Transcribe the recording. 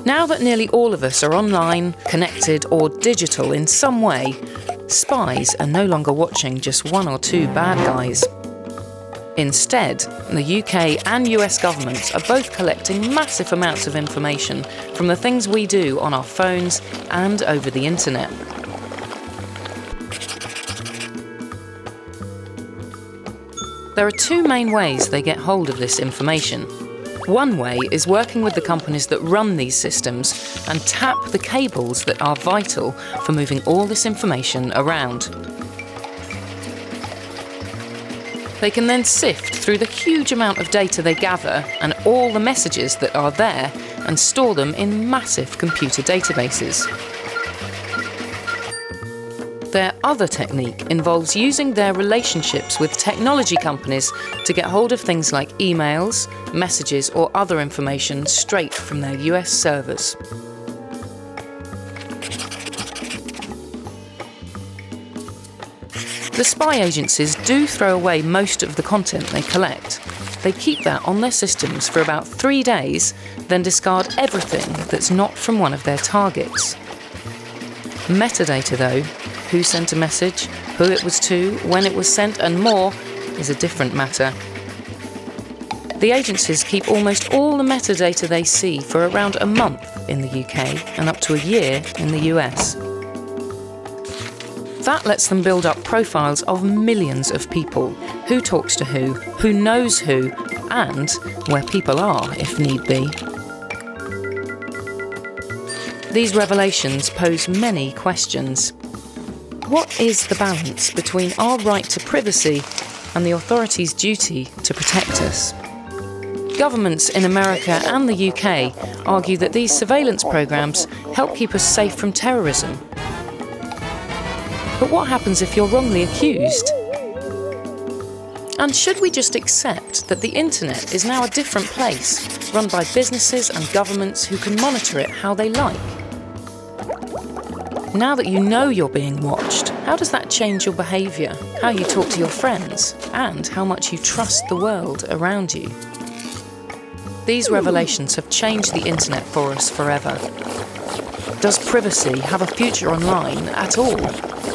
Now that nearly all of us are online, connected or digital in some way, spies are no longer watching just one or two bad guys. Instead, the UK and US governments are both collecting massive amounts of information from the things we do on our phones and over the internet. There are two main ways they get hold of this information. One way is working with the companies that run these systems and tap the cables that are vital for moving all this information around. They can then sift through the huge amount of data they gather and all the messages that are there and store them in massive computer databases. Their other technique involves using their relationships with technology companies to get hold of things like emails, messages or other information straight from their US servers. The spy agencies do throw away most of the content they collect. They keep that on their systems for about 3 days, then discard everything that's not from one of their targets. Metadata though, who sent a message, who it was to, when it was sent and more, is a different matter. The agencies keep almost all the metadata they see for around a month in the UK and up to a year in the US. That lets them build up profiles of millions of people, who talks to who knows who, and where people are if need be. These revelations pose many questions. What is the balance between our right to privacy and the authorities' duty to protect us? Governments in America and the UK argue that these surveillance programs help keep us safe from terrorism. But what happens if you're wrongly accused? And should we just accept that the internet is now a different place, run by businesses and governments who can monitor it how they like? Now that you know you're being watched, how does that change your behaviour, how you talk to your friends, and how much you trust the world around you? These revelations have changed the internet for us forever. Does privacy have a future online at all?